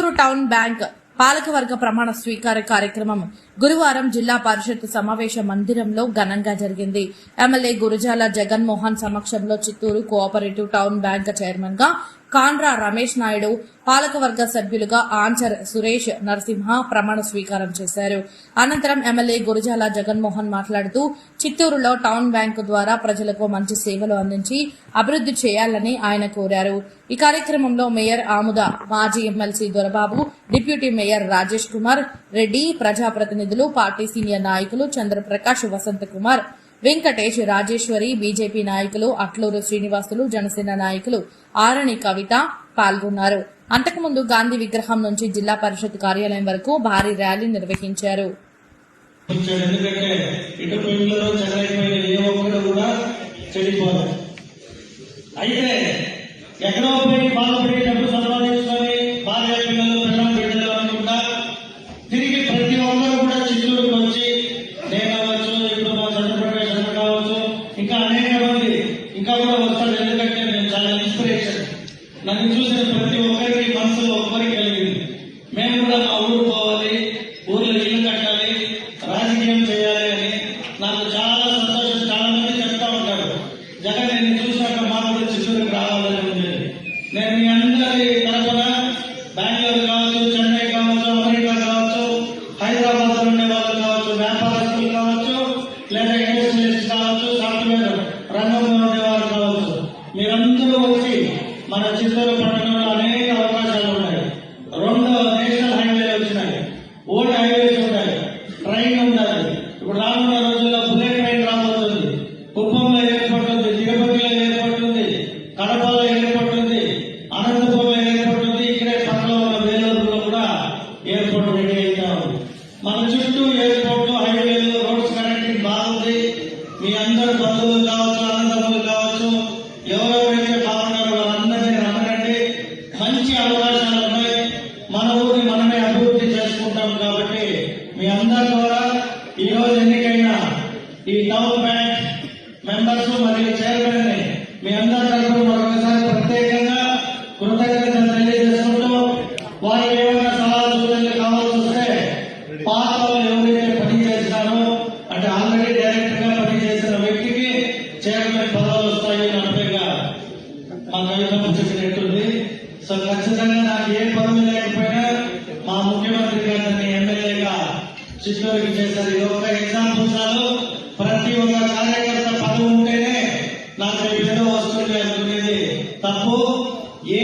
Chittoor town bank పాలకవర్గ ప్రమాణ స్వీకార కార్యక్రమం గురువారం జిల్లా పరిషత్ సమావేశ మందిరంలో ఘనంగా జరిగింది. ఎమ్మెల్యే గురజాల జగన్మోహన్ సమక్షంలో Chittoor cooperative town bank chairman గా కాండ్రా రమేష్ నాయుడు, పాలకవర్గ సభ్యులుగా ఆంచర్ సురేష్ నరసింహ ప్రమాణ స్వీకారం చేశారు. అనంతరం ఎమ్మెల్యే గురజాల జగన్మోహన్ మాట్లాడుతూ చిత్తూరులో టౌన్ బ్యాంకు ద్వారా ప్రజలకు మంచి సేవలు అందించి అభివృద్ది చేయాలని ఆయన కోరారు. ఈ కార్యక్రమంలో మేయర్ ఆముద, మాజీ MLC Dorababu, deputy mayor Rajesh Kumar Reddy, ప్రజాప్రతినిధులు, పార్టీ సీనియర్ నాయకులు చంద్రప్రకాష్, వసంత కుమార్, వెంకటేష్, రాజేశ్వరి, బీజేపీ నాయకులు అట్లూరు శ్రీనివాసులు, జనసేన నాయకులు ఆరణి కవిత పాల్గొన్నారు. అంతకుముందు గాంధీ విగ్రహం నుంచి జిల్లా పరిషత్ కార్యాలయం వరకు భారీ ర్యాలీ నిర్వహించారు. తిరిగి ప్రతి ఒక్కరు కూడా చిత్తూరుకు వచ్చి నేను కావచ్చు, ఇప్పుడు మా చంద్రప్రకాష్ అన్న కావచ్చు, ఇంకా అనేక మంది ఇంకా కూడా వస్తారు. ఎందుకంటే నేను చాలా ఇన్స్పిరేషన్. నన్ను చూసిన ప్రతి ఒక్కరికి మనసులో ఒక్కరికి కలిగింది. మేము కూడా మా ఊరు పోవాలి, ఊర్లో ఇల్లు కట్టాలి, రాజకీయం చేయాలి అని నాకు చాలా సంతోషం. చాలా మంది చెప్తా ఉంటారు, జగన్ నేను చూసినాక మాకు కూడా చిత్తూరుకి రావాలని ఉంది. నేను మీ అందరి తరఫున బెంగళూరు కావచ్చు, చెన్నై కావచ్చు, అమెరికా కావచ్చు, హైదరాబాద్ లో ఉండే వాళ్ళు కావచ్చు, వ్యాపారస్తులు కావచ్చు, లేదా ఇండస్ట్రియలిస్ట్ కావచ్చు, సాఫ్ట్వేర్ రంగంలో ఉండేవారు కావచ్చు, మీరందరూ వచ్చి మన చిత్తూరు పట్టణంలో అనేక అవకాశాలు ఉన్నాయి. 2 నేషనల్ హైవేలు వచ్చినాయి, ఓల్డ్ హైవేస్ ఉన్నాయి, ట్రైన్ ఉండాలి. ఇప్పుడు రానున్న రోజుల్లో బుల్లెట్ ట్రైన్ రాబోతుంది. కుప్పంలో ఎయిర్పోర్ట్ ఉంది, తిరుపతిలో ఎయిర్పోర్ట్ ఉంది, కడపలో ఎయిర్పోర్ట్ ఉంది, అనంతపురంలో ఎయిర్పోర్ట్ ఉంది, ఇక్కడే పక్కన ఉన్న వేలూరులో కూడా ఎయిర్పోర్ట్ రెడీ అవుతా ఉంది. మన చుట్టూ ఎయిర్పోర్ట్లు, హైవేలు, రోడ్స్ కనెక్టింగ్ బాగుంది. మీ అందరు బంధువులు కావచ్చు, అనంతపులు కావచ్చు, ఎవరెవరైతే బాగున్నారో వాళ్ళందరినీ రమ్మనండి. మంచి అవకాశాలు ఉన్నాయి. మన ఊరిని మనమే అభివృద్ధి చేసుకుంటాం. కాబట్టి మీ అందరి ద్వారా ఈ రోజు ఎన్నికైన ఈ టౌన్ బ్యాంక్ మెంబర్స్ మరియు చైర్మన్ ని మీ అందరి తరఫున మరొకసారి ప్రత్యేకంగా కృతజ్ఞతలు తెలియజేసుకుంటూ, వారికి ఏమైనా సలహా సూచనలు కావాల్సి వస్తే పాత వాళ్ళు ఎవరైతే పని చేస్తారో, అంటే ఆల్రెడీ డైరెక్ట్ గా పని చేసిన వ్యక్తికి చైర్మన్ పదవులు వస్తాయి అన్నట్టుగా మా కవిత చెప్పినట్టుంది. సో ఖచ్చితంగా నాకు ఏ పదవి లేకపోయినా మా ముఖ్యమంత్రి గారిని ఎమ్మెల్యేగా చిత్తూరుకి చేశారు. ఇది ఒక ఎగ్జాంపుల్ చాలు. ప్రతి ఒక్క కార్యకర్త పదవి ఉంటేనే నాకు ఏదో వస్తుంది అనుకునేది తప్పు. ఏ